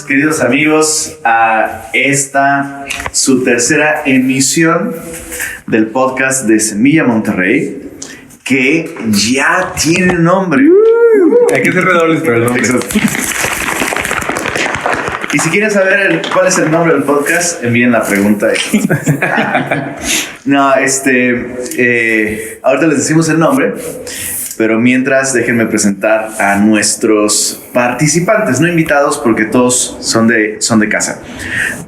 queridos amigos, a esta su tercera emisión del podcast de Semilla Monterrey, que ya tiene nombre. Hay que hacer redobles para el nombre. Y si quieren saber cuál es el nombre del podcast, envíen la pregunta. No, ahorita les decimos el nombre, pero mientras déjenme presentar a nuestros participantes, no invitados porque todos son de casa.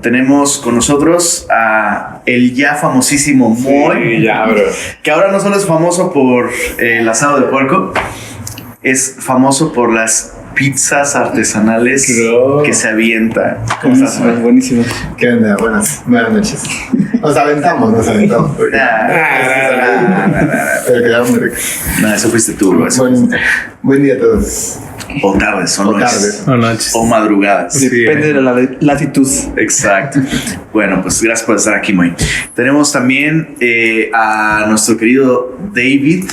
Tenemos con nosotros a el ya famosísimo Moy, Sí, ya, bro. que ahora no solo es famoso por el asado de puerco, es famoso por las pizzas artesanales que se avienta. ¿Cómo estás, Moy? Buenísimo. ¿Qué onda? Buenas noches. Nos aventamos. Pero quedaron muy ricos. No, eso fuiste tú, bro. Buen día a todos. O tardes, o noches. O noches. O madrugadas. Sí. Depende de la latitud. Exacto. Bueno, pues gracias por estar aquí, Moy. Tenemos también a nuestro querido David,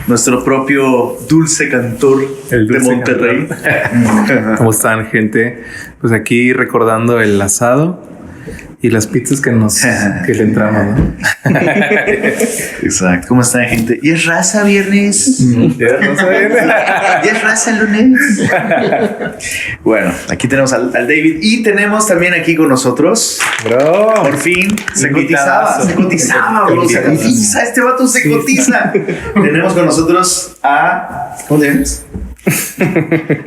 nuestro propio dulce cantor El de dulce Monterrey. ¿Cómo están, gente? Pues aquí recordando el asado y las pizzas que le entramos, ¿no? Exacto. ¿Cómo están, gente? ¿Y es raza viernes? Ya no sé. ¿Y es raza lunes? Bueno, aquí tenemos al David y tenemos también aquí con nosotros. Bro. Por fin se Invitadazo. cotizaba, bro. Se cotiza, este vato se cotiza. Tenemos con nosotros a... ¿Cómo te llamas?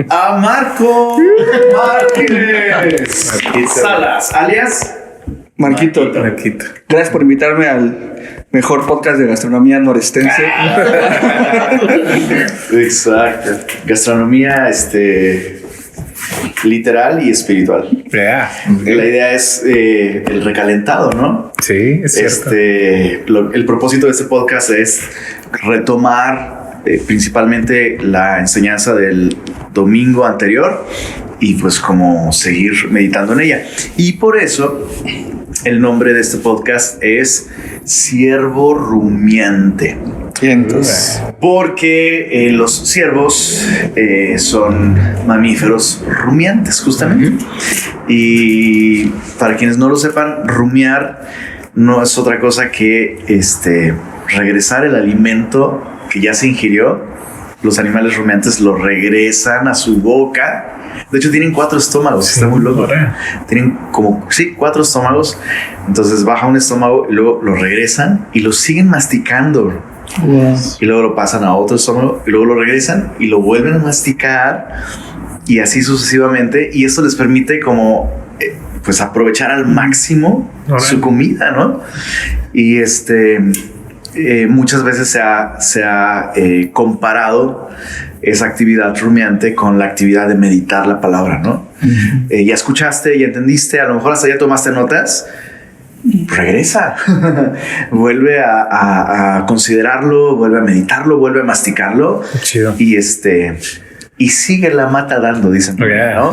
A Marco Martínez Salas, alias Marquito, gracias por invitarme al mejor podcast de gastronomía norestense. Exacto. Gastronomía literal y espiritual. Yeah. La idea es el recalentado, ¿no? Sí, es cierto. El propósito de este podcast es retomar principalmente la enseñanza del domingo anterior y pues como seguir meditando en ella. Y por eso el nombre de este podcast es Ciervo Rumiante. Vientos. Porque los ciervos son mamíferos rumiantes, justamente. Y para quienes no lo sepan, rumiar no es otra cosa que regresar el alimento que ya se ingirió. Los animales rumiantes lo regresan a su boca. De hecho, tienen 4 estómagos. Está muy loco. Tienen como, 4 estómagos. Entonces baja un estómago y luego lo regresan y lo siguen masticando. Wow. Y luego lo pasan a otro estómago y luego lo regresan y lo vuelven a masticar y así sucesivamente. Y esto les permite como pues aprovechar al máximo su comida, ¿no? Y muchas veces se ha comparado esa actividad rumiante con la actividad de meditar la palabra, ¿no? Uh-huh. Ya escuchaste, ya entendiste, a lo mejor hasta ya tomaste notas. Regresa, vuelve a considerarlo, vuelve a meditarlo, vuelve a masticarlo. Chido. Y sigue la mata dando, dicen, ¿no?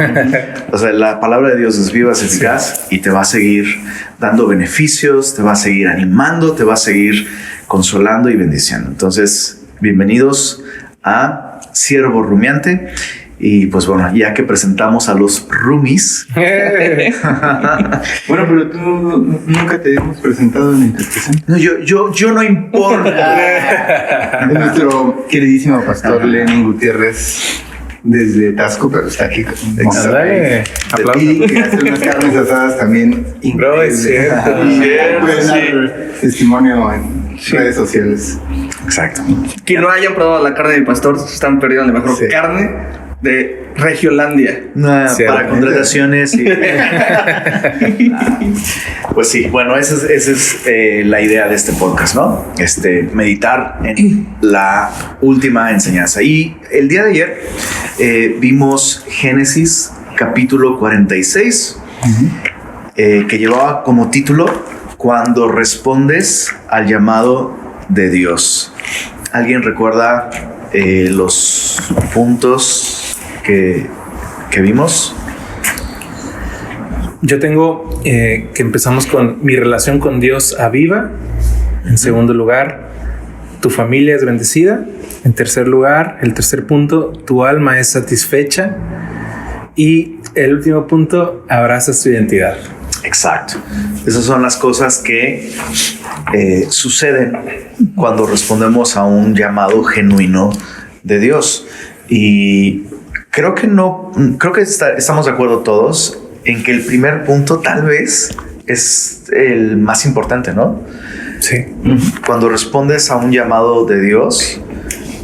O sea, la palabra de Dios es viva, es eficaz y te va a seguir dando beneficios, te va a seguir animando, te va a seguir consolando y bendiciendo. Entonces, bienvenidos a Ciervo Rumiante. Y pues bueno, ya que presentamos a los roomies. Bueno, pero tú nunca te hemos presentado en la interpretación. No, yo no importa. Nuestro queridísimo pastor Lenin Gutiérrez desde Tasco, pero está aquí. Dale. Aplausos. Y que hace unas carnes asadas también Bro, es cierto. Pueden dar testimonio en redes sociales. Exacto. Quien no haya probado la carne de mi pastor, están perdiendo la mejor carne de Regiolandia. Para contrataciones y... Pues sí, bueno, esa es la idea de este podcast, ¿no? Meditar en la última enseñanza. Y el día de ayer vimos Génesis capítulo 46, que llevaba como título Cuando respondes al llamado de Dios. ¿Alguien recuerda los puntos que vimos? Yo tengo que empezamos con mi relación con Dios aviva. En segundo lugar, tu familia es bendecida. En tercer lugar, el tercer punto, tu alma es satisfecha. Y el último punto, abrazas tu identidad. Exacto. Esas son las cosas que suceden cuando respondemos a un llamado genuino de Dios. Y creo que estamos de acuerdo todos en que el primer punto tal vez es el más importante, ¿no? Sí. Cuando respondes a un llamado de Dios,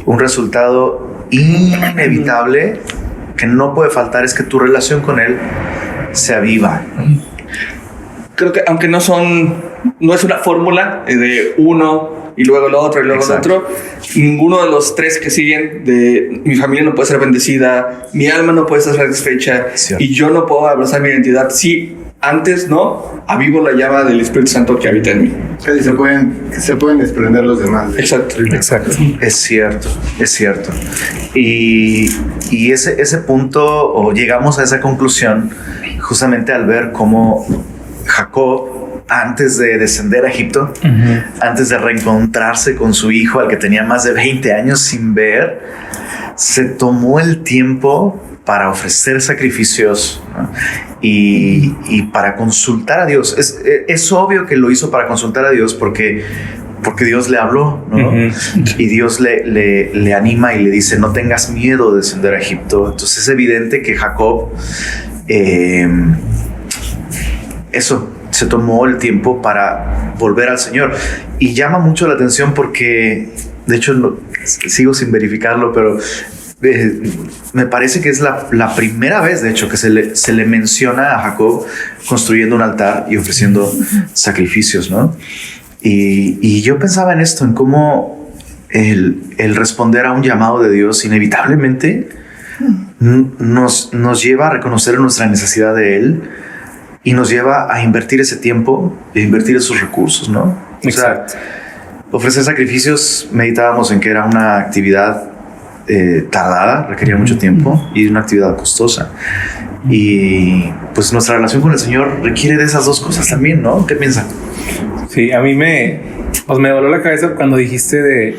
un resultado inevitable que no puede faltar es que tu relación con Él se aviva. Creo que aunque no es una fórmula de uno y luego el otro y luego Exacto. el otro, ninguno de los tres que siguen de mi familia no puede ser bendecida, mi alma no puede estar satisfecha y yo no puedo abrazar mi identidad si antes no avivo la llama del Espíritu Santo que habita en mí. Se pueden desprender los demás. Exacto. Es cierto. Y ese punto, o llegamos a esa conclusión justamente al ver cómo Jacob, antes de descender a Egipto, antes de reencontrarse con su hijo al que tenía más de 20 años sin ver, se tomó el tiempo para ofrecer sacrificios, ¿no? y para consultar a Dios. Es obvio que lo hizo para consultar a Dios porque Dios le habló, ¿no? Y Dios le anima y le dice: no tengas miedo de descender a Egipto. Entonces es evidente que Jacob se tomó el tiempo para volver al Señor. Y llama mucho la atención porque, de hecho, sigo sin verificarlo, pero me parece que es la primera vez, de hecho, que se le menciona a Jacob construyendo un altar y ofreciendo sacrificios, ¿no? Y yo pensaba en esto, en cómo el responder a un llamado de Dios inevitablemente nos lleva a reconocer nuestra necesidad de Él y nos lleva a invertir ese tiempo e invertir esos recursos, ¿no? Exacto. O sea, ofrecer sacrificios, meditábamos en que era una actividad tardada, requería mucho tiempo y una actividad costosa. Y pues nuestra relación con el Señor requiere de esas dos cosas también, ¿no? ¿Qué piensan? Sí, a mí me voló la cabeza cuando dijiste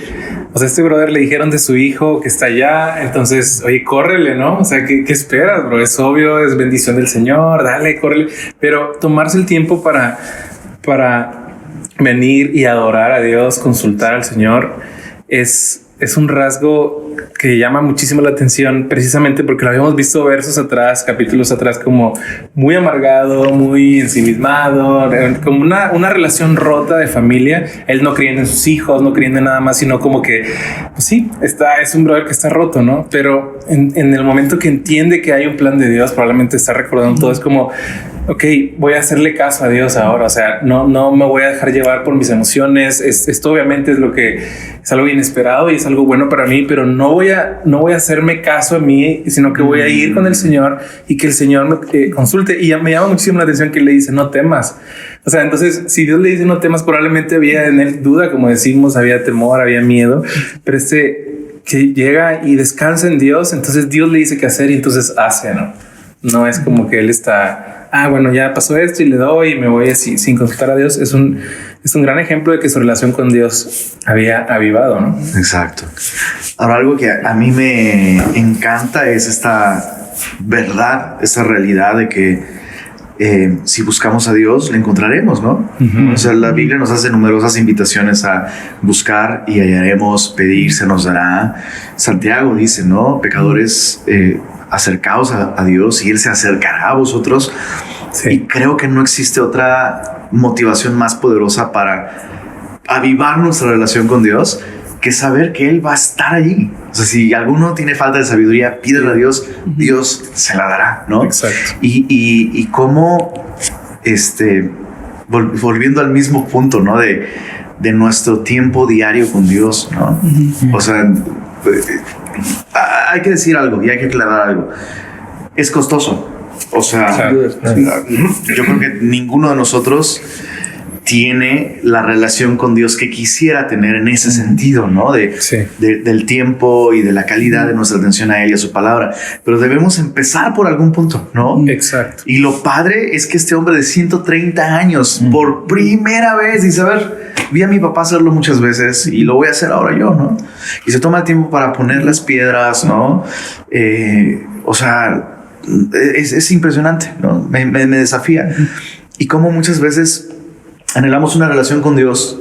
este brother le dijeron de su hijo que está allá, entonces, oye, córrele, ¿no? O sea, ¿qué esperas, bro? Es obvio, es bendición del Señor, dale, córrele. Pero tomarse el tiempo para venir y adorar a Dios, consultar al Señor, es un rasgo que llama muchísimo la atención, precisamente porque lo habíamos visto capítulos atrás, como muy amargado, muy ensimismado, como una relación rota de familia. Él no creyendo en sus hijos, no creyendo en nada más, sino como que, pues sí, es un brother que está roto, ¿no? Pero en el momento que entiende que hay un plan de Dios, probablemente está recordando todo, es como, ok, voy a hacerle caso a Dios ahora. O sea, no me voy a dejar llevar por mis emociones. Esto obviamente es algo inesperado y es algo bueno para mí, pero no voy a hacerme caso a mí, sino que voy a ir con el Señor y que el Señor me consulte. Y me llama muchísimo la atención que le dice: no temas. O sea, entonces, si Dios le dice no temas, probablemente había en él duda, como decimos, había temor, había miedo, pero que llega y descansa en Dios, entonces Dios le dice qué hacer y entonces hace, ¿no? No es como que él está, bueno, ya pasó esto y le doy y me voy así sin consultar a Dios. Es un gran ejemplo de que su relación con Dios había avivado, ¿no? Exacto. Ahora, algo que a mí me encanta es esta verdad, esa realidad de que si buscamos a Dios, le encontraremos, ¿no? O sea, la Biblia nos hace numerosas invitaciones a buscar y hallaremos, pedir, se nos dará. Santiago dice, ¿no? Pecadores, acercaos a Dios y Él se acercará a vosotros. Sí. Y creo que no existe otra motivación más poderosa para avivar nuestra relación con Dios que saber que Él va a estar allí. O sea, si alguno tiene falta de sabiduría, pídele a Dios, Dios se la dará, ¿no? Exacto. Y cómo, volviendo al mismo punto, ¿no? De nuestro tiempo diario con Dios, ¿no? O sea, hay que decir algo y hay que aclarar algo. Es costoso. O sea, yo creo que ninguno de nosotros tiene la relación con Dios que quisiera tener en ese sentido, ¿no? Del tiempo y de la calidad de nuestra atención a Él y a su palabra. Pero debemos empezar por algún punto, ¿no? Exacto. Y lo padre es que este hombre de 130 años, por primera vez, dice, a ver, vi a mi papá hacerlo muchas veces y lo voy a hacer ahora yo, ¿no? Y se toma el tiempo para poner las piedras, ¿no? O sea, es impresionante, ¿no? Me desafía. Y como muchas veces anhelamos una relación con Dios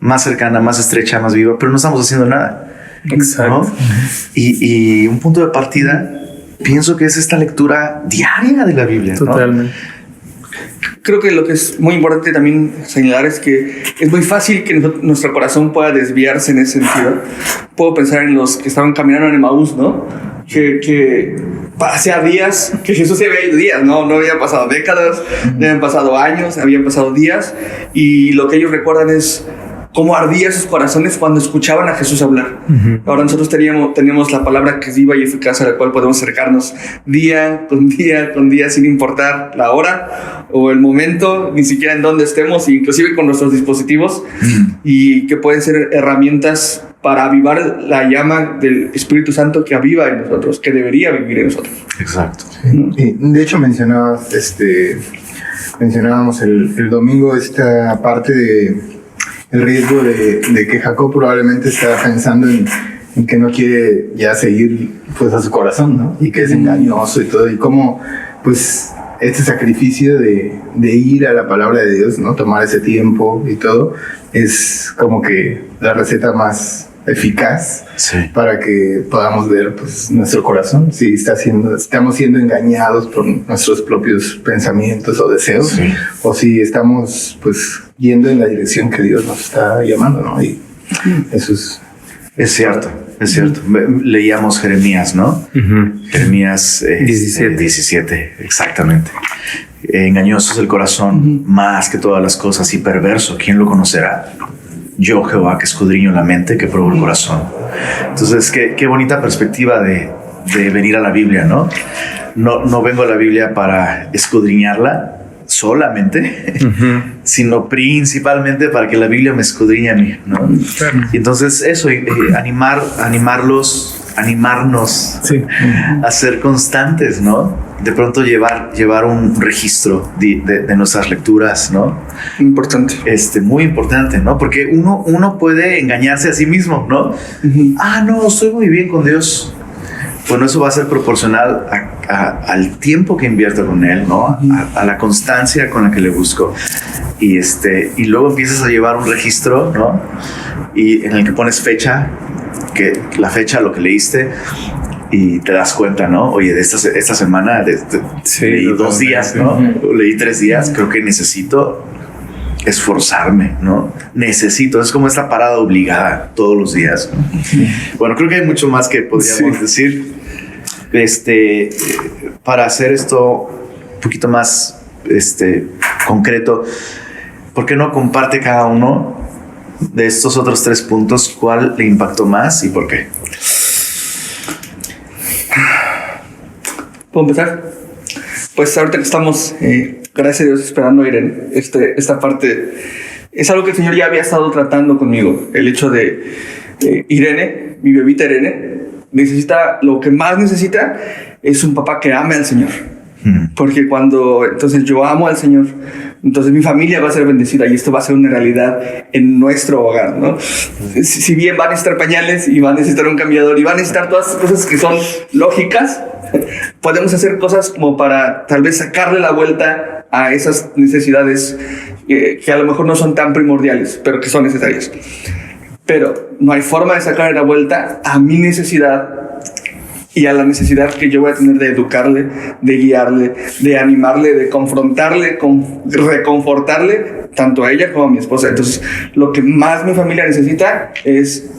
más cercana, más estrecha, más viva, pero no estamos haciendo nada. Exacto. ¿No? Y un punto de partida, pienso que es esta lectura diaria de la Biblia. Totalmente. ¿No? Creo que lo que es muy importante también señalar es que es muy fácil que nuestro corazón pueda desviarse en ese sentido. Puedo pensar en los que estaban caminando en Emaús, ¿no? Que hacía días que Jesús se había ido días, no habían pasado décadas, no habían pasado años, habían pasado días, y lo que ellos recuerdan es cómo ardían sus corazones cuando escuchaban a Jesús hablar. Ahora nosotros teníamos la palabra que es viva y eficaz, a la cual podemos acercarnos día con día, sin importar la hora o el momento, ni siquiera en dónde estemos, inclusive con nuestros dispositivos, y que pueden ser herramientas para avivar la llama del Espíritu Santo que aviva en nosotros, que debería vivir en nosotros. Exacto. Sí. De hecho, mencionábamos el domingo esta parte de el riesgo de que Jacob probablemente está pensando en que no quiere ya seguir pues a su corazón, ¿no? Y que es engañoso y todo, y cómo pues este sacrificio de ir a la palabra de Dios, ¿no? Tomar ese tiempo y todo, es como que la receta más eficaz, sí, para que podamos ver pues nuestro corazón, si estamos siendo engañados por nuestros propios pensamientos o deseos, sí, o si estamos pues yendo en la dirección que Dios nos está llamando, ¿no? Y eso es cierto. Es cierto. Leíamos Jeremías, ¿no? Jeremías 17, exactamente. Engañoso es el corazón más que todas las cosas y perverso, ¿quién lo conocerá? Yo, Jehová, que escudriño la mente, que pruebo el corazón. Entonces, qué bonita perspectiva de venir a la Biblia, ¿no? No vengo a la Biblia para escudriñarla solamente, sino principalmente para que la Biblia me escudriñe a mí, ¿no? Y entonces eso, animarnos, sí, a ser constantes, ¿no? De pronto llevar un registro de nuestras lecturas, ¿no? Importante. Muy importante, ¿no? Porque uno puede engañarse a sí mismo, ¿no? No, estoy muy bien con Dios. Bueno, eso va a ser proporcional al tiempo que invierto con Él, ¿no? A la constancia con la que le busco. Y luego empiezas a llevar un registro, ¿no? Y en el que pones fecha, lo que leíste, y te das cuenta, ¿no? Oye, de esta semana leí 2 días, ¿no? Leí 3 días, creo que necesito esforzarme, ¿no? Es como esta parada obligada todos los días, ¿no? Bueno, creo que hay mucho más que podríamos decir. Para hacer esto un poquito más concreto, ¿por qué no comparte cada uno de estos otros 3 puntos cuál le impactó más y por qué? ¿Puedo empezar? Pues ahorita que estamos, gracias a Dios, esperando a Irene, esta parte es algo que el Señor ya había estado tratando conmigo. El hecho de Irene, mi bebita Irene, lo que más necesita es un papá que ame al Señor. Porque entonces yo amo al Señor, entonces mi familia va a ser bendecida y esto va a ser una realidad en nuestro hogar, ¿no? Si bien van a necesitar pañales y van a necesitar un cambiador y van a necesitar todas esas cosas que son lógicas, podemos hacer cosas como para tal vez sacarle la vuelta a esas necesidades que a lo mejor no son tan primordiales, pero que son necesarias. Pero no hay forma de sacarle la vuelta a mi necesidad y a la necesidad que yo voy a tener de educarle, de guiarle, de animarle, de confrontarle, reconfortarle, tanto a ella como a mi esposa. Entonces, lo que más mi familia necesita es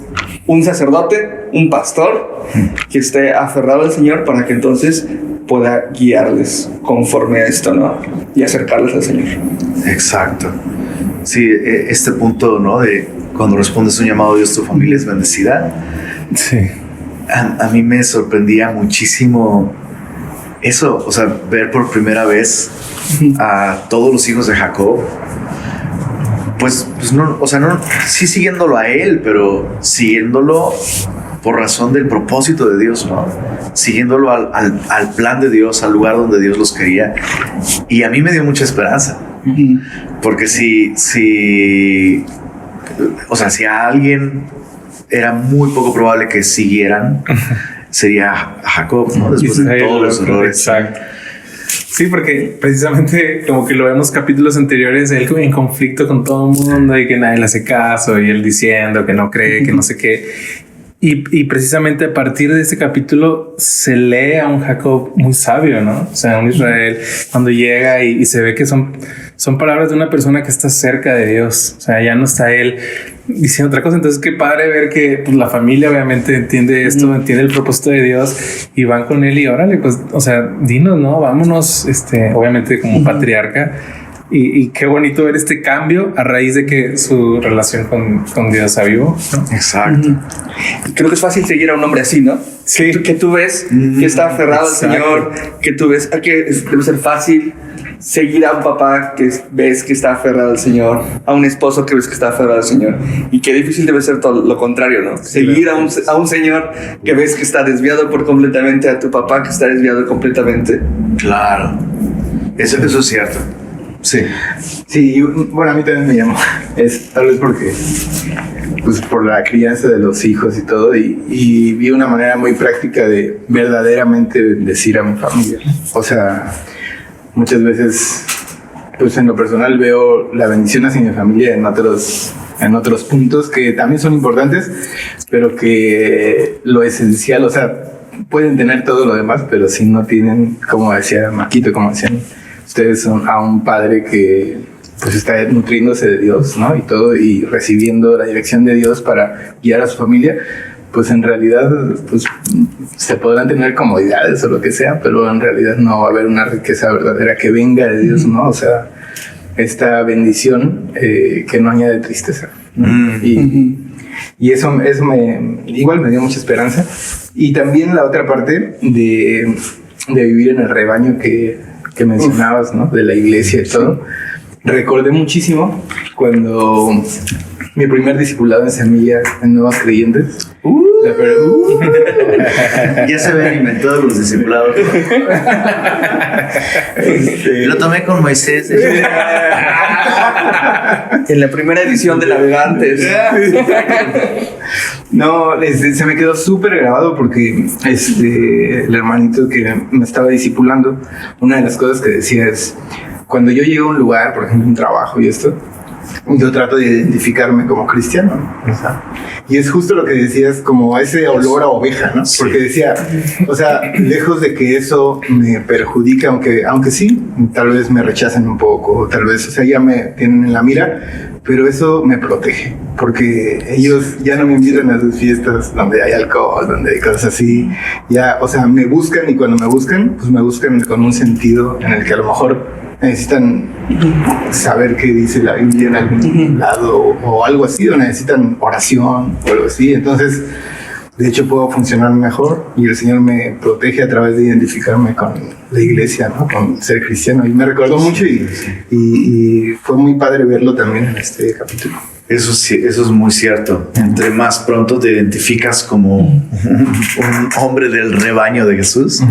un sacerdote, un pastor que esté aferrado al Señor para que entonces pueda guiarles conforme a esto, ¿no? Y acercarles al Señor. Exacto. Sí, este punto, ¿no? De cuando respondes un llamado a Dios, tu familia es bendecida. Sí. A mí me sorprendía muchísimo eso, o sea, ver por primera vez a todos los hijos de Jacob, pues no, o sea, no, sí siguiéndolo a él, pero siguiéndolo por razón del propósito de Dios, ¿no? Siguiéndolo al plan de Dios, al lugar donde Dios los quería. Y a mí me dio mucha esperanza, porque si a alguien era muy poco probable que siguieran sería Jacob, ¿no? Después de Israel, todos los errores. Exacto. Sí, porque precisamente como que lo vemos capítulos anteriores, él en conflicto con todo el mundo y que nadie le hace caso y él diciendo que no cree, que no sé qué. Y precisamente a partir de este capítulo se lee a un Jacob muy sabio, ¿no? O sea, un Israel cuando llega y se ve que son palabras de una persona que está cerca de Dios. O sea, ya no está él diciendo otra cosa. Entonces, qué padre ver que pues, la familia obviamente entiende esto, entiende el propósito de Dios y van con él y órale, pues, o sea, dinos, ¿no? Vámonos, obviamente como patriarca. Y qué bonito ver este cambio a raíz de que su relación con Dios avivó, ¿no? Exacto. Creo que es fácil seguir a un hombre así, ¿no? Sí. Que tú ves que está aferrado al Señor, que tú ves que debe ser fácil seguir a un papá que ves que está aferrado al Señor, a un esposo que ves que está aferrado al Señor, y qué difícil debe ser todo lo contrario, ¿no? Seguir a un señor que ves que está desviado por completamente, a tu papá que está desviado completamente. Claro. Eso es cierto. Sí. Sí, bueno, a mí también me llamó. Es tal vez porque, pues, por la crianza de los hijos y todo, y vi una manera muy práctica de verdaderamente bendecir a mi familia. O sea, muchas veces, pues, en lo personal veo la bendición hacia mi familia en otros puntos que también son importantes, pero que lo esencial, o sea, pueden tener todo lo demás, pero si no tienen, como decía Maquito, como decían ustedes, son a un padre que pues está nutriéndose de Dios, ¿no? Y todo, y recibiendo la dirección de Dios para guiar a su familia, pues en realidad pues se podrán tener comodidades o lo que sea, pero en realidad no va a haber una riqueza verdadera que venga de Dios, ¿no? O sea, esta bendición que no añade tristeza, ¿no? Y eso igual me dio mucha esperanza. Y también la otra parte de vivir en el rebaño que mencionabas, ¿no? De la iglesia y todo. Recordé muchísimo cuando mi primer discipulado en Semilla en Nuevos Creyentes. Ya se ven inventados los discipulados. Lo tomé con Moisés. En la primera edición de Navegantes. No, se me quedó súper grabado porque el hermanito que me estaba discipulando, una de las cosas que decía es, cuando yo llego a un lugar, por ejemplo, un trabajo y esto, yo trato de identificarme como cristiano. O sea, y es justo lo que decías, como ese olor a oveja, ¿no? Sí. Porque decía, o sea, lejos de que eso me perjudique, aunque sí, tal vez me rechacen un poco, tal vez, o sea, ya me tienen en la mira, pero eso me protege, porque ellos ya no me invitan a sus fiestas donde hay alcohol, donde hay cosas así, ya, o sea, me buscan, y cuando me buscan, pues me buscan con un sentido en el que a lo mejor necesitan saber qué dice la Biblia en algún lado o algo así, o necesitan oración o algo así. Entonces, de hecho, puedo funcionar mejor y el Señor me protege a través de identificarme con la iglesia, ¿no? Con ser cristiano. Y me recordó mucho y fue muy padre verlo también en este capítulo. Eso sí, eso es muy cierto. Entre más pronto te identificas como un hombre del rebaño de Jesús,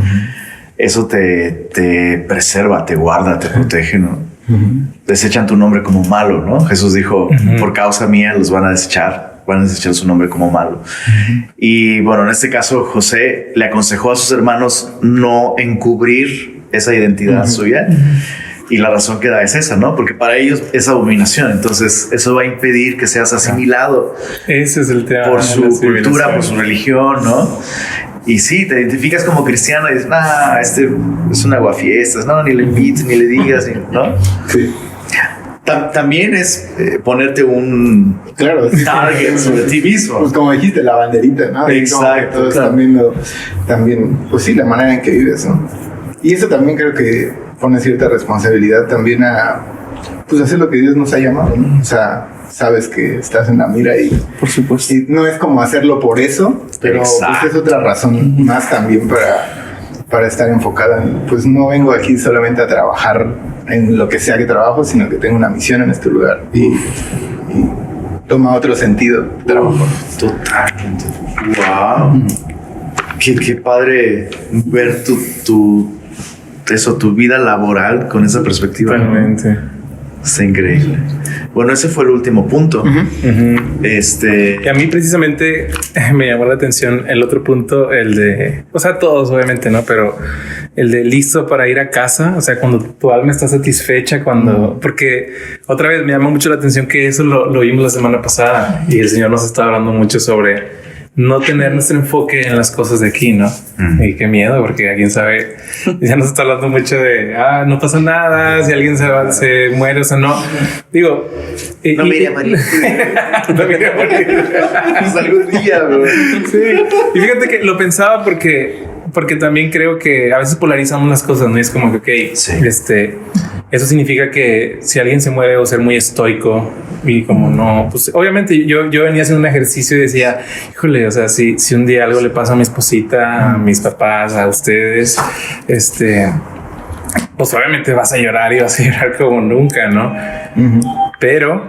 eso te preserva, te guarda, te protege, ¿no? Desechan tu nombre como malo, ¿no? Jesús dijo, por causa mía los van a desechar su nombre como malo. Y bueno, en este caso José le aconsejó a sus hermanos no encubrir esa identidad suya. Y la razón que da es esa, ¿no? Porque para ellos es abominación. Entonces eso va a impedir que seas asimilado. Ese es el tema. Por su cultura, por su religión, ¿no? Y sí, te identificas como cristiano y dices, este es un aguafiestas, no, ni le invites, ni le digas, ¿no? Sí. También es ponerte un target sobre ti mismo. Pues como dijiste, la banderita, ¿no? Exacto. Todos también, pues sí, la manera en que vives, ¿no? Y eso también creo que pone cierta responsabilidad también a, pues, hacer lo que Dios nos ha llamado, ¿no? O sea, sabes que estás en la mira y, por supuesto, y no es como hacerlo por eso, pero pues es otra razón más también para estar enfocada en, pues no vengo aquí solamente a trabajar en lo que sea que trabajo, sino que tengo una misión en este lugar y toma otro sentido trabajo. Totalmente. Wow. Qué padre ver tu vida laboral con esa perspectiva. Totalmente. Está increíble. Bueno, ese fue el último punto. Y a mí precisamente me llamó la atención el otro punto, el de, o sea, todos obviamente, ¿no? Pero el de listo para ir a casa, o sea, cuando tu alma está satisfecha, porque otra vez me llamó mucho la atención que eso lo vimos la semana pasada y el Señor nos está hablando mucho sobre no tener nuestro enfoque en las cosas de aquí, ¿no? Y qué miedo, porque alguien sabe, ya nos está hablando mucho de, no pasa nada, si alguien se muere, o sea, no. Digo, no me iré a morir. No me iré a morir. Pues algún día, güey. Sí. Y fíjate que lo pensaba porque también creo que a veces polarizamos las cosas, ¿no? Y es como que, ok, sí. Eso significa que si alguien se muere o ser muy estoico y como no, pues obviamente yo venía haciendo un ejercicio y decía, híjole, o sea, si un día algo le pasa a mi esposita, a mis papás, a ustedes, pues obviamente vas a llorar y vas a llorar como nunca, ¿no? Pero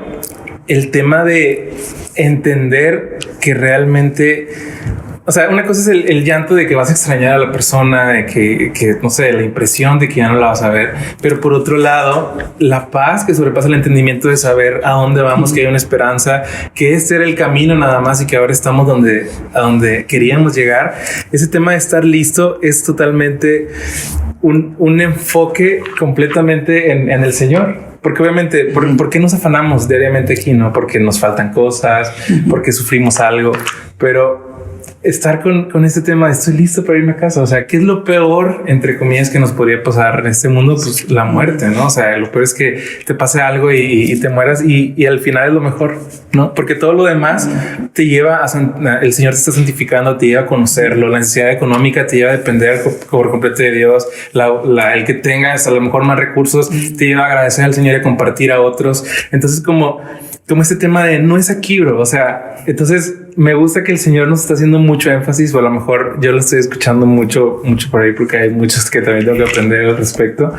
el tema de entender que realmente, o sea, una cosa es el llanto de que vas a extrañar a la persona, de que no sé, la impresión de que ya no la vas a ver. Pero por otro lado, la paz que sobrepasa el entendimiento de saber a dónde vamos, que hay una esperanza, que este era el camino nada más y que ahora estamos a donde queríamos llegar. Ese tema de estar listo es totalmente un enfoque completamente en el Señor. Porque obviamente, ¿por qué nos afanamos diariamente aquí? No, porque nos faltan cosas, porque sufrimos algo, pero estar con este tema de estoy listo para irme a casa. O sea, ¿qué es lo peor, entre comillas, que nos podría pasar en este mundo? Pues la muerte, ¿no? O sea, lo peor es que te pase algo y te mueras y al final es lo mejor, ¿no? Porque todo lo demás te lleva el Señor te está santificando, te lleva a conocerlo, la necesidad económica te lleva a depender por completo de Dios, el que tengas a lo mejor más recursos te lleva a agradecer al Señor y a compartir a otros. Entonces como este tema de no es aquí, bro. O sea, entonces me gusta que el Señor nos está haciendo mucho énfasis, o a lo mejor yo lo estoy escuchando mucho por ahí porque hay muchos que también tengo que aprender al respecto.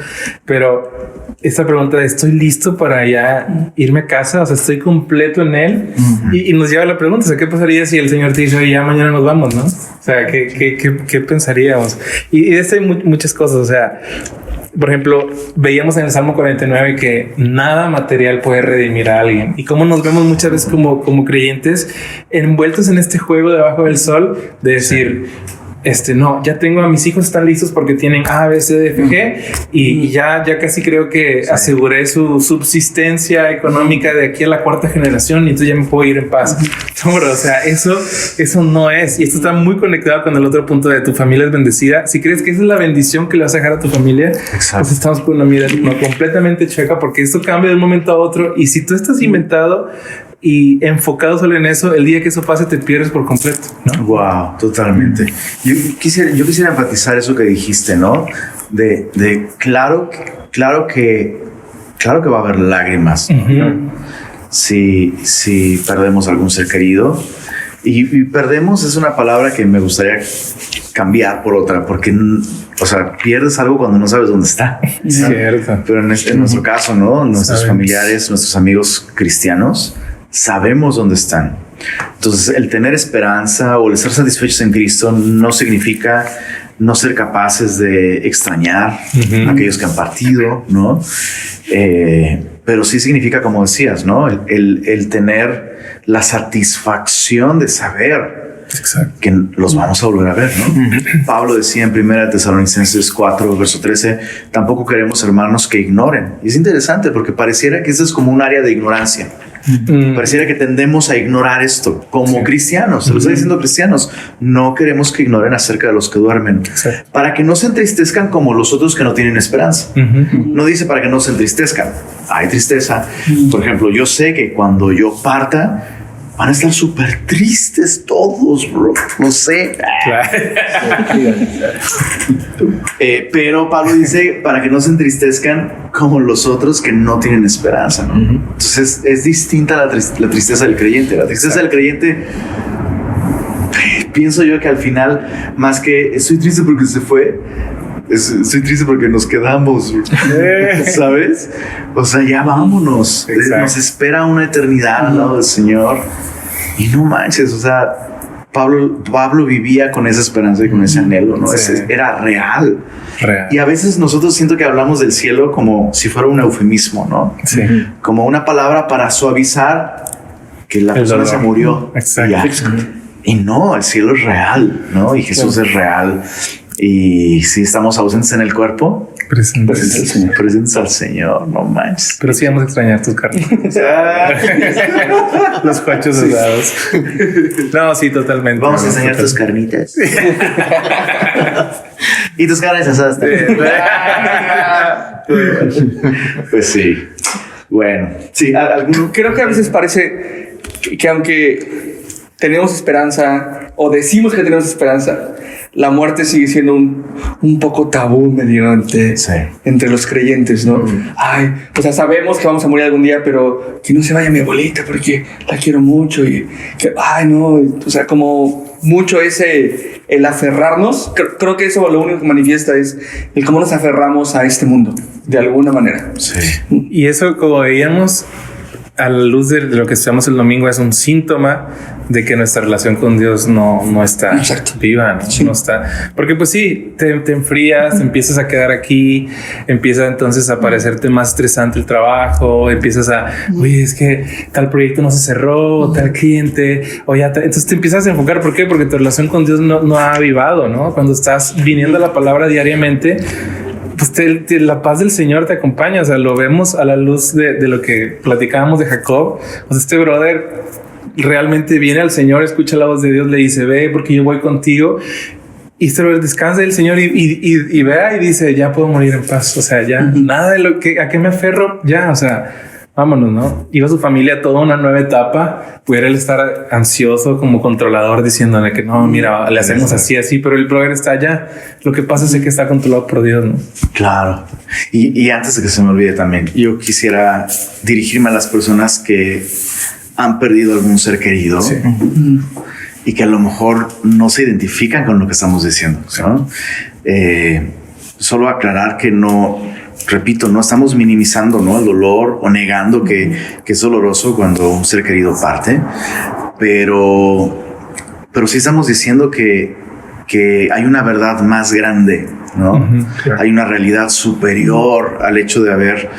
Pero esta pregunta de ¿estoy listo para ya irme a casa? O sea, ¿estoy completo en Él? Y nos lleva a la pregunta, o sea, ¿qué pasaría si el Señor te dice, oye, ya mañana nos vamos, ¿no? O sea, ¿qué pensaríamos? Y de esto hay muchas cosas, o sea, por ejemplo, veíamos en el Salmo 49 que nada material puede redimir a alguien y cómo nos vemos muchas veces como creyentes envueltos en este juego debajo del sol de decir, no, ya tengo a mis hijos, están listos porque tienen A, B, C, D, F, G y ya casi creo que aseguré su subsistencia económica de aquí a la 4ª generación y entonces ya me puedo ir en paz. No, bro, o sea, eso no es. Y esto está muy conectado con el otro punto de tu familia es bendecida. Si crees que esa es la bendición que le vas a dejar a tu familia, pues estamos con una mirada completamente chueca porque esto cambia de un momento a otro. Y si tú estás inventado y enfocado solo en eso, el día que eso pase te pierdes por completo, ¿no? Wow, totalmente. Yo quisiera enfatizar eso que dijiste, ¿no? De claro que va a haber lágrimas, ¿no? Si perdemos algún ser querido y perdemos es una palabra que me gustaría cambiar por otra, porque o sea, pierdes algo cuando no sabes dónde está. Cierto. Pero en nuestro caso, ¿no? Nuestros familiares, nuestros amigos cristianos, sabemos dónde están. Entonces, el tener esperanza o el estar satisfechos en Cristo no significa no ser capaces de extrañar a aquellos que han partido, ¿no? Pero sí significa, como decías, ¿no? El tener la satisfacción de saber que los vamos a volver a ver, ¿no? Pablo decía en 1 Tesalonicenses 4, verso 13, tampoco queremos, hermanos, que ignoren. Y es interesante porque pareciera que esto es como un área de ignorancia. Pareciera que tendemos a ignorar esto como cristianos. Se lo está diciendo cristianos. No queremos que ignoren acerca de los que duermen, para que no se entristezcan como los otros que no tienen esperanza. No dice para que no se entristezcan. Hay tristeza. Por ejemplo, yo sé que cuando yo parta van a estar súper tristes todos, bro. Lo sé. Pero Pablo dice para que no se entristezcan como los otros que no tienen esperanza, ¿no? Entonces es distinta la tristeza del creyente. La tristeza del creyente, pienso yo que al final, más que estoy triste porque se fue, estoy triste porque nos quedamos, ¿sabes? O sea, ya vámonos. Nos espera una eternidad al lado del Señor. Y no manches, o sea, Pablo vivía con esa esperanza y con ese anhelo, ¿no? Sí. Era real. Real. Y a veces nosotros siento que hablamos del cielo como si fuera un eufemismo, ¿no? Sí. Como una palabra para suavizar que la persona dolor. se murió. Exacto. Ya. Y no, el cielo es real, ¿no? Y Jesús es real. Y si estamos ausentes en el cuerpo, presentes al Señor, no manches. Pero sí vamos a extrañar tus carnitas. Los cochos asados. No, sí, totalmente. Vamos a enseñar tus carnitas. Y tus carnes asadas también. Pues sí. Bueno, sí, Creo que a veces parece que aunque tenemos esperanza o decimos que tenemos esperanza, la muerte sigue siendo un poco tabú medio entre los creyentes, ¿no? Ay, o sea, sabemos que vamos a morir algún día, pero que no se vaya mi abuelita porque la quiero mucho y que, ay, no, o sea, como mucho el aferrarnos. Creo que eso lo único que manifiesta es el cómo nos aferramos a este mundo, de alguna manera. sí. Y eso, como veíamos, a la luz de lo que estudiamos el domingo, es un síntoma de que nuestra relación con Dios no está viva, ¿no? Sí. No está. Porque pues sí, te enfrías, te empiezas a quedar aquí, empieza entonces a parecerte más estresante el trabajo, empiezas a, oye, es que tal proyecto no se cerró, tal cliente, o ya, entonces te empiezas a enfocar. ¿Por qué? Porque tu relación con Dios no ha avivado, ¿no? Cuando estás viniendo a la palabra diariamente, pues la paz del Señor te acompaña. O sea, lo vemos a la luz de lo que platicábamos de Jacob. O sea, este brother realmente viene al Señor, escucha la voz de Dios, le dice, ve porque yo voy contigo. Y este brother descansa del Señor y vea y dice, ya puedo morir en paz. O sea, ya nada de lo que a qué me aferro, ya, o sea, vámonos, ¿no? Iba su familia a toda una nueva etapa. Pudiera él estar ansioso como controlador diciéndole que no, mira, le hacemos así, pero el brother está allá. Lo que pasa es que está controlado por Dios, ¿no? Claro. Y antes de que se me olvide también, yo quisiera dirigirme a las personas que han perdido algún ser querido y que a lo mejor no se identifican con lo que estamos diciendo, ¿no? Solo aclarar que no, repito, no estamos minimizando, ¿no?, el dolor o negando que es doloroso cuando un ser querido parte, pero sí estamos diciendo que hay una verdad más grande, ¿no? Claro. Hay una realidad superior al hecho de haber,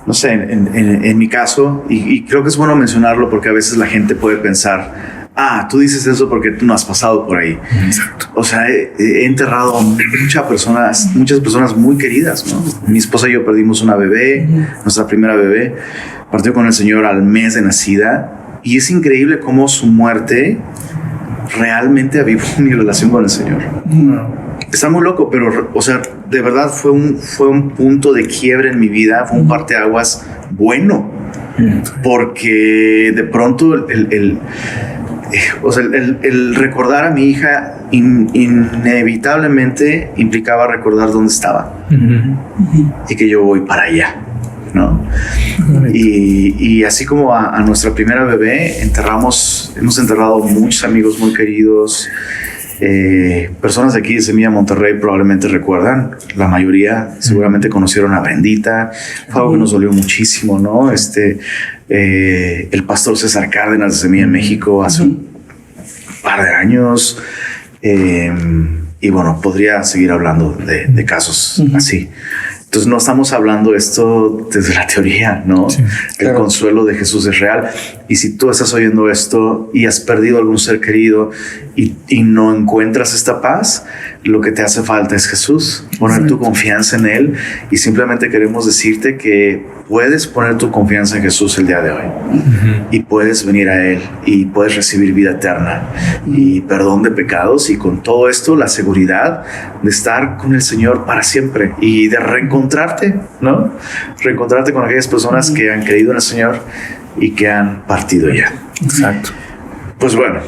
no sé, en mi caso, y creo que es bueno mencionarlo porque a veces la gente puede pensar, tú dices eso porque tú no has pasado por ahí. Exacto. O sea, he enterrado a muchas personas muy queridas, ¿no? Mi esposa y yo perdimos una bebé, nuestra primera bebé, partió con el Señor al mes de nacida, y es increíble cómo su muerte realmente avivó mi relación con el Señor. Está muy loco, pero, o sea, de verdad fue un punto de quiebre en mi vida, fue un parteaguas bueno, porque de pronto el recordar a mi hija inevitablemente implicaba recordar dónde estaba y que yo voy para allá, ¿no? Y así como a nuestra primera bebé hemos enterrado muchos amigos muy queridos. Personas de aquí de Semilla Monterrey probablemente recuerdan, la mayoría seguramente conocieron a Brendita. Fue algo que nos dolió muchísimo, ¿no? El pastor César Cárdenas de Semilla en México hace un par de años, y bueno, podría seguir hablando de casos así. Entonces no estamos hablando esto desde la teoría, ¿no? Sí, claro. El consuelo de Jesús es real. Y si tú estás oyendo esto y has perdido algún ser querido y no encuentras esta paz, lo que te hace falta es Jesús. Poner tu confianza en Él. Y simplemente queremos decirte que puedes poner tu confianza en Jesús el día de hoy. Y puedes venir a Él y puedes recibir vida eterna y perdón de pecados, y con todo esto la seguridad de estar con el Señor para siempre y de reencontrarte, ¿no? Reencontrarte con aquellas personas que han creído en el Señor y que han partido ya. Exacto. Pues bueno,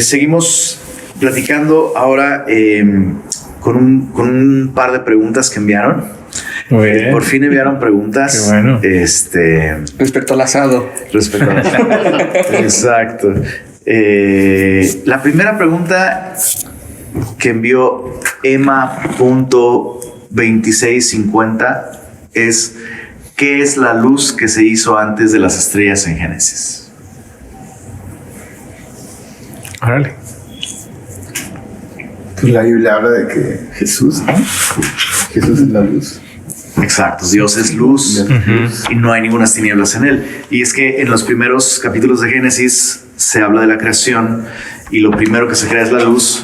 seguimos platicando ahora con un par de preguntas que enviaron. Muy bien. Por fin enviaron preguntas. Qué bueno. Respecto al asado. Exacto. La primera pregunta que envió Emma.2650 es: ¿qué es la luz que se hizo antes de las estrellas en Génesis? Órale. Pues la Biblia habla de que Jesús, ¿no? Jesús es la luz. Exacto, Dios es luz y no hay ninguna tinieblas en él. Y es que en los primeros capítulos de Génesis se habla de la creación y lo primero que se crea es la luz,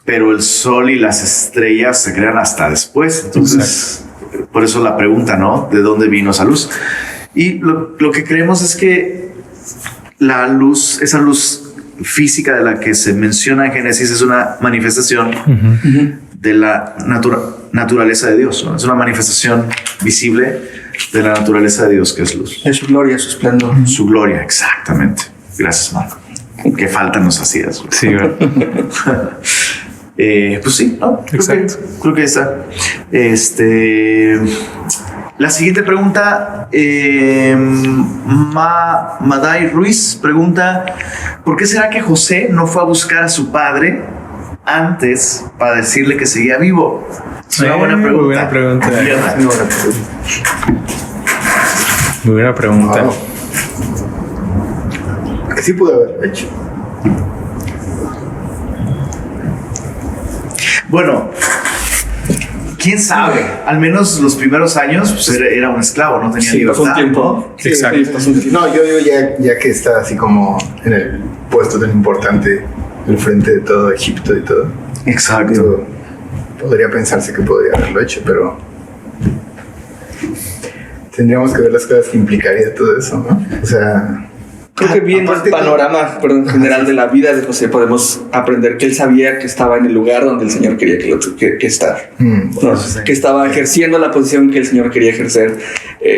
pero el sol y las estrellas se crean hasta después. Entonces, por eso la pregunta, ¿no? ¿De dónde vino esa luz? Y lo que creemos es que la luz, esa luz física de la que se menciona en Génesis, es una manifestación de la naturaleza de Dios, ¿no? Es una manifestación visible de la naturaleza de Dios, que es luz. Es su gloria, su esplendor. Su gloria, exactamente. Gracias, Marco. Qué falta nos hacías. Sí, ¿verdad? Pues sí, ¿no? Creo que está. La siguiente pregunta, Maday Ruiz pregunta: ¿por qué será que José no fue a buscar a su padre antes para decirle que seguía vivo? Es una buena pregunta. Muy buena pregunta. Muy buena pregunta. Wow. Que sí pudo haber hecho. Bueno, quién sabe. Al menos los primeros años pues, era un esclavo, no tenía libertad. Pasó un tiempo. Sí, exacto. pasó un tiempo. No, yo digo ya que está así como en el puesto tan importante, el frente de todo Egipto y todo. Exacto. Digo, podría pensarse que podría haberlo hecho, pero tendríamos que ver las cosas que implicaría todo eso, ¿no? O sea, Creo que viendo el aparte panorama general de la vida de José podemos aprender que él sabía que estaba en el lugar donde el Señor quería que estar. ¿No? Que estaba ejerciendo la posición que el Señor quería ejercer,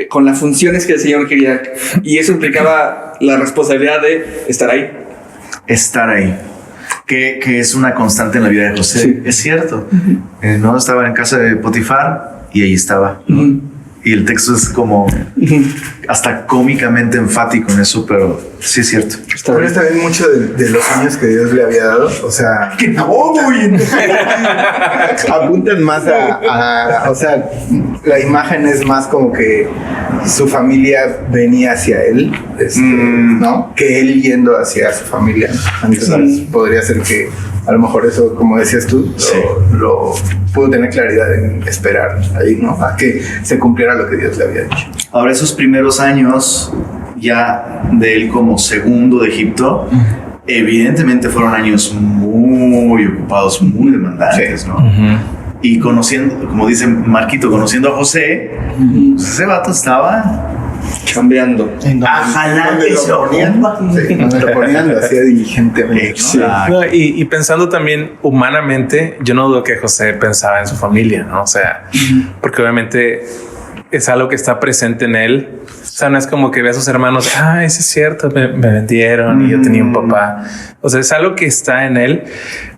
con las funciones que el Señor quería, y eso implicaba la responsabilidad de estar ahí. Estar ahí. Que es una constante en la vida de José. Sí. Es cierto. No estaba en casa de Potifar y ahí estaba. Y el texto es como hasta cómicamente enfático en eso, pero sí es cierto. Está pero bien. está bien mucho de los sueños que Dios le había dado. O sea, apuntan más o sea, la imagen es más como que su familia venía hacia él, ¿no? Que él yendo hacia su familia. Entonces podría ser que a lo mejor eso, como decías tú, lo pudo tener claridad en esperar ahí, ¿no? A que se cumpliera lo que Dios le había dicho. Ahora, esos primeros años ya de él como segundo de Egipto, evidentemente fueron años muy ocupados, muy demandantes, ¿no? Y conociendo, como dice Marquito, conociendo a José, pues ese vato estaba Cambiando. jalando y se lo ponían, lo hacía diligentemente, ¿no? Exacto. No, y pensando también humanamente, yo no dudo que José pensaba en su familia, ¿no? O sea, porque obviamente es algo que está presente en él. O sea, no es como que ve a sus hermanos, sí es cierto, me vendieron y yo tenía un papá. O sea, es algo que está en él,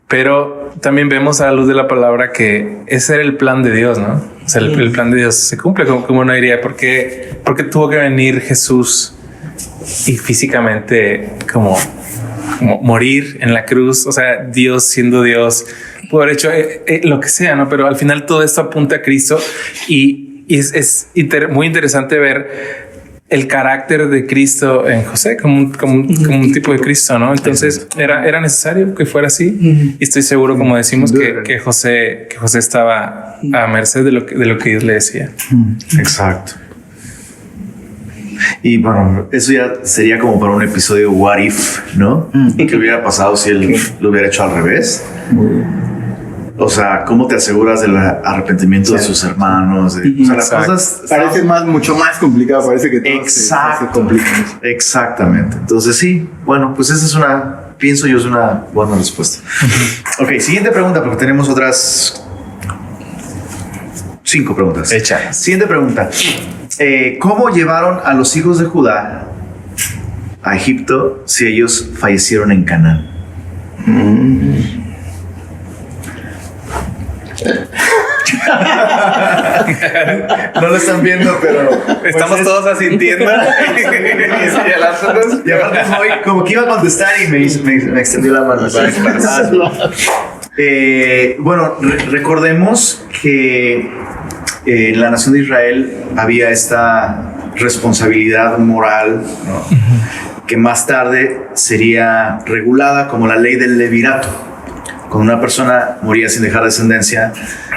pero también vemos a la luz de la palabra que ese era el plan de Dios, ¿no? O sea, el plan de Dios se cumple, como uno diría, porque tuvo que venir Jesús y físicamente como morir en la cruz. O sea, Dios siendo Dios pudo haber hecho lo que sea, ¿no? Pero al final todo esto apunta a Cristo y es muy interesante ver el carácter de Cristo en José como un tipo de Cristo, ¿no? Entonces era necesario que fuera así y estoy seguro, como decimos, que José estaba a merced de lo que Dios le decía. Exacto. Y bueno, eso ya sería como para un episodio What If, ¿no? ¿Qué hubiera pasado si él lo hubiera hecho al revés? O sea, ¿cómo te aseguras del arrepentimiento de sus hermanos? O sea, las cosas Parece mucho más complicado. Parece que todo se complica. Exactamente. Entonces sí, bueno, pues esa es pienso yo es una buena respuesta. Ok, siguiente pregunta, porque tenemos otras 5 preguntas. Échalas. Siguiente pregunta. ¿Cómo llevaron a los hijos de Judá a Egipto si ellos fallecieron en Canaán? No lo están viendo, pero Estamos todos asintiendo. Y aparte como que iba a contestar y me extendió la mano. Bueno, recordemos que en la nación de Israel había esta responsabilidad moral, ¿no? que más tarde sería regulada como la ley del levirato. Cuando una persona moría sin dejar descendencia,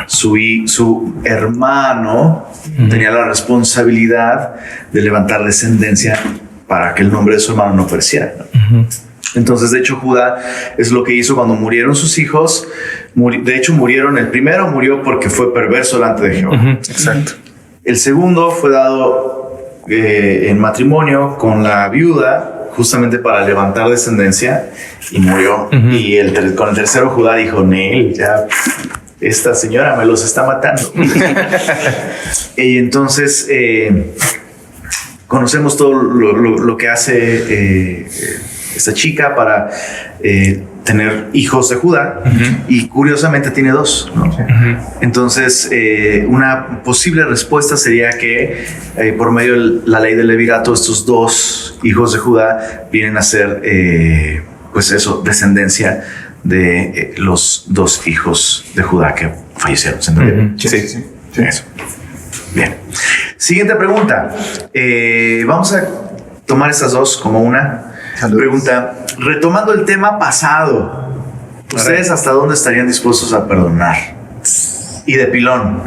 su hermano tenía la responsabilidad de levantar descendencia para que el nombre de su hermano no pereciera, ¿no? Entonces, de hecho, Judá es lo que hizo cuando murieron sus hijos. De hecho, murieron. El primero murió porque fue perverso delante de Jehová. Exacto. El segundo fue dado en matrimonio con la viuda, justamente para levantar descendencia, y murió. Y con el tercero, Judá dijo: Nel, ya esta señora me los está matando. Y entonces conocemos todo lo que hace esta chica para tener hijos de Judá, y curiosamente tiene 2, ¿no? Entonces, una posible respuesta sería que por medio de la ley del levirato, estos 2 hijos de Judá vienen a ser, pues eso, descendencia de los 2 hijos de Judá que fallecieron. ¿Se entiende? Sí. Eso. Bien. Siguiente pregunta. Vamos a tomar estas 2 como una. Saludos. Pregunta, retomando el tema pasado, ¿ustedes hasta dónde estarían dispuestos a perdonar? Y de pilón,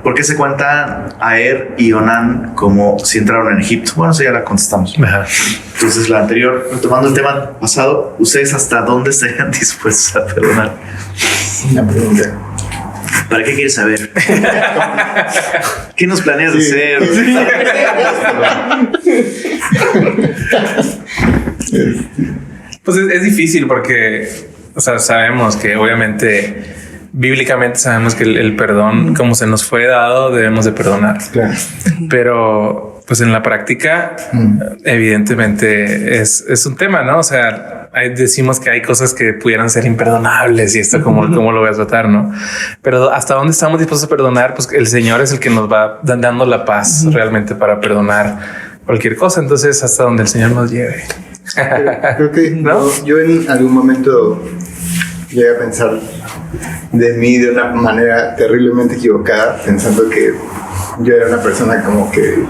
¿por qué se cuentan a Er y Onán como si entraron en Egipto? Bueno, eso ya la contestamos. Ajá. Entonces, la anterior, retomando el tema pasado, ¿ustedes hasta dónde estarían dispuestos a perdonar? La pregunta. ¿Para qué quieres saber? ¿Qué nos planeas hacer? Pues es difícil porque, o sea, sabemos que obviamente, bíblicamente sabemos que el perdón, como se nos fue dado, debemos de perdonar. Claro. Pero pues en la práctica, evidentemente es un tema, ¿no? O sea, decimos que hay cosas que pudieran ser imperdonables y esto cómo lo voy a tratar, ¿no? Pero hasta dónde estamos dispuestos a perdonar, pues el Señor es el que nos va dando la paz realmente para perdonar cualquier cosa. Entonces, hasta donde el Señor nos lleve. Creo que ¿No? yo en algún momento llegué a pensar de mí de una manera terriblemente equivocada, pensando que yo era una persona como que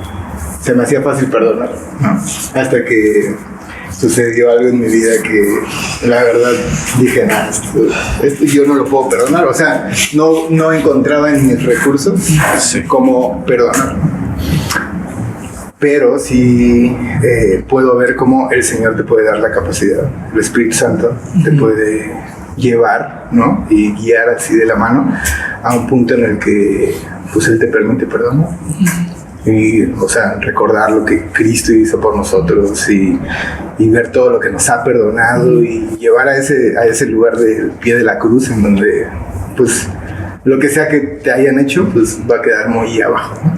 se me hacía fácil perdonar, ¿no? Hasta que sucedió algo en mi vida que la verdad dije, nah, esto yo no lo puedo perdonar. O sea, no encontraba en mis recursos cómo perdonar. Pero sí puedo ver cómo el Señor te puede dar la capacidad. El Espíritu Santo te puede llevar, ¿no? Y guiar así de la mano a un punto en el que pues Él te permite perdonar. Y, o sea, recordar lo que Cristo hizo por nosotros y ver todo lo que nos ha perdonado y llevar a ese lugar del pie de la cruz en donde, pues, lo que sea que te hayan hecho, pues va a quedar muy abajo, ¿no?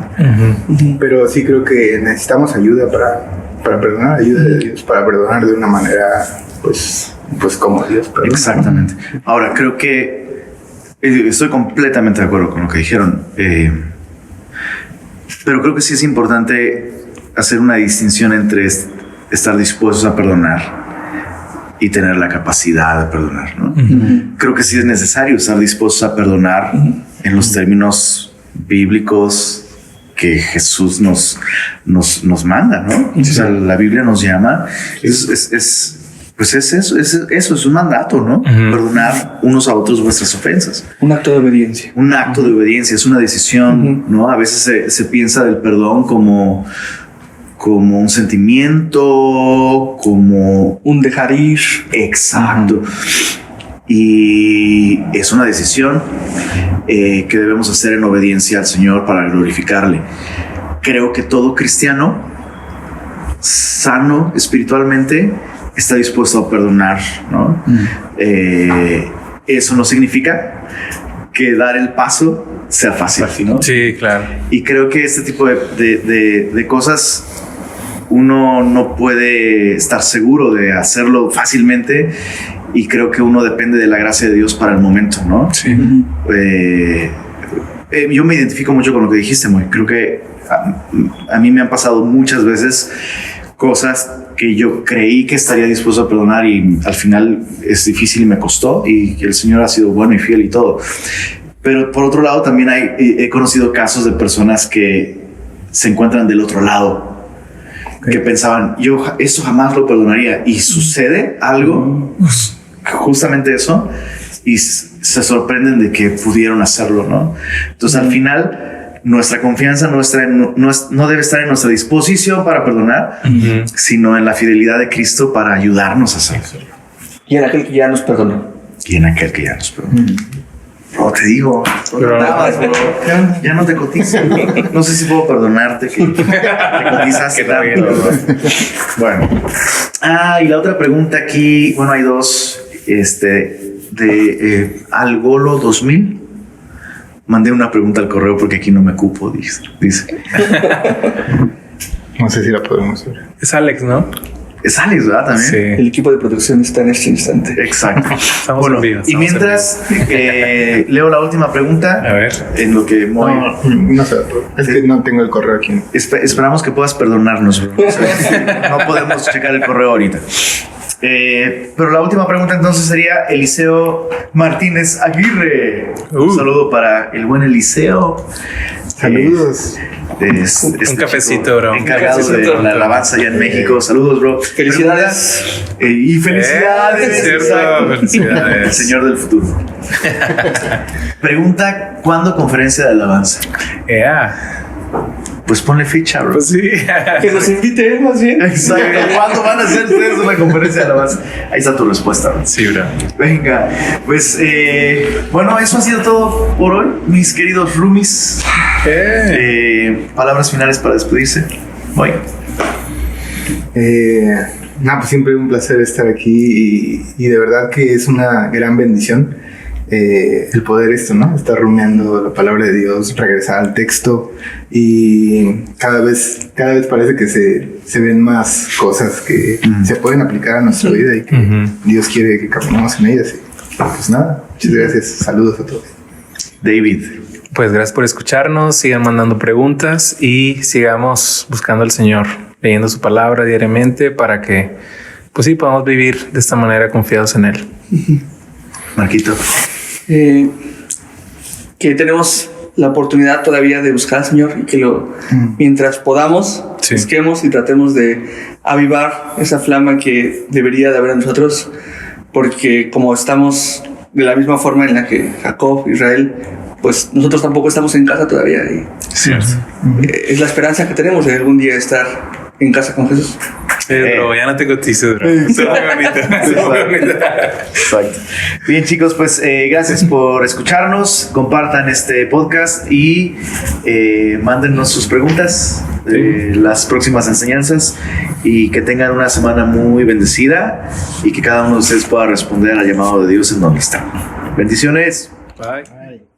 Pero sí creo que necesitamos ayuda para perdonar, ayuda de Dios, para perdonar de una manera, pues como Dios perdona. Exactamente. Ahora, creo que estoy completamente de acuerdo con lo que dijeron. Pero creo que sí es importante hacer una distinción entre estar dispuestos a perdonar y tener la capacidad de perdonar, ¿no? Creo que sí es necesario estar dispuestos a perdonar en los términos bíblicos que Jesús nos manda, ¿no? O sea, la Biblia nos llama, pues es eso, es un mandato, ¿no? Perdonar unos a otros vuestras ofensas. Un acto de obediencia. Un acto de obediencia, es una decisión, ¿no? A veces se piensa del perdón como un sentimiento, como un dejar ir. Exacto. Y es una decisión que debemos hacer en obediencia al Señor para glorificarle. Creo que todo cristiano sano espiritualmente está dispuesto a perdonar, ¿no? Eso no significa que dar el paso sea fácil, ¿no? Sí, claro. Y creo que este tipo de cosas uno no puede estar seguro de hacerlo fácilmente, y creo que uno depende de la gracia de Dios para el momento, ¿no? Sí. Yo me identifico mucho con lo que dijiste, Moy. Creo que a mí me han pasado muchas veces cosas que yo creí que estaría dispuesto a perdonar y al final es difícil y me costó, y el Señor ha sido bueno y fiel y todo. Pero por otro lado también he conocido casos de personas que se encuentran del otro lado que pensaban, yo eso jamás lo perdonaría, y sucede algo, justamente eso, y se sorprenden de que pudieron hacerlo, ¿no? Entonces, al final, nuestra confianza no debe estar en nuestra disposición para perdonar, sino en la fidelidad de Cristo para ayudarnos a hacerlo. Y en aquel que ya nos perdonó. Y en aquel que ya nos perdonó. Bro, te digo, ya no te cotizo. No sé si puedo perdonarte que te cotizaste tanto. Bueno. Y la otra pregunta aquí, bueno, hay dos, de Algolo 2000. Mandé una pregunta al correo porque aquí no me cupo, dice. No sé si la podemos ver. Es Alex, ¿no? Es Alex, ¿verdad? También. Sí. El equipo de producción está en este instante. Exacto. Estamos Bueno, en vivo, y mientras leo la última pregunta. A ver. En lo que Moy... No sé, es que no tengo el correo aquí. Esperamos que puedas perdonarnos, bro. No podemos checar el correo ahorita. Pero la última pregunta entonces sería Eliseo Martínez Aguirre. Un saludo para el buen Eliseo. Saludos. Un cafecito, bro. Encargado de la alabanza allá en México. Saludos, bro. Felicidades. Y felicidades. Cierto, Exacto. felicidades. El señor del futuro. Pregunta: ¿cuándo conferencia de alabanza? Pues ponle ficha, bro. Pues sí. Que nos invite él, más bien. Exacto. ¿Cuándo van a hacer ustedes una conferencia de alabanza? Ahí está tu respuesta, bro. Sí, bro. Venga, pues bueno, eso ha sido todo por hoy, mis queridos roomies. Palabras finales para despedirse. Voy. Pues siempre un placer estar aquí y de verdad que es una gran bendición el poder ¿no? Estar rumiando la palabra de Dios, regresar al texto y cada vez parece que se ven más cosas que se pueden aplicar a nuestra vida y que Dios quiere que caminemos en ellas. Y, pues nada, muchas gracias. Saludos a todos. David. Pues gracias por escucharnos, sigan mandando preguntas y sigamos buscando al Señor, leyendo su palabra diariamente para que, pues sí, podamos vivir de esta manera confiados en Él. Marquito. Que tenemos la oportunidad todavía de buscar al Señor y que mientras podamos, busquemos y tratemos de avivar esa flama que debería de haber en nosotros, porque como estamos de la misma forma en la que Jacob, Israel, pues nosotros tampoco estamos en casa todavía y es la esperanza que tenemos de algún día estar en casa con Jesús. Bro, ya no te cotizo, bro. Exacto. Bien, chicos, pues gracias por escucharnos. Compartan este podcast y mándennos sus preguntas, las próximas enseñanzas, y que tengan una semana muy bendecida y que cada uno de ustedes pueda responder al llamado de Dios en donde está. Bendiciones. Bye.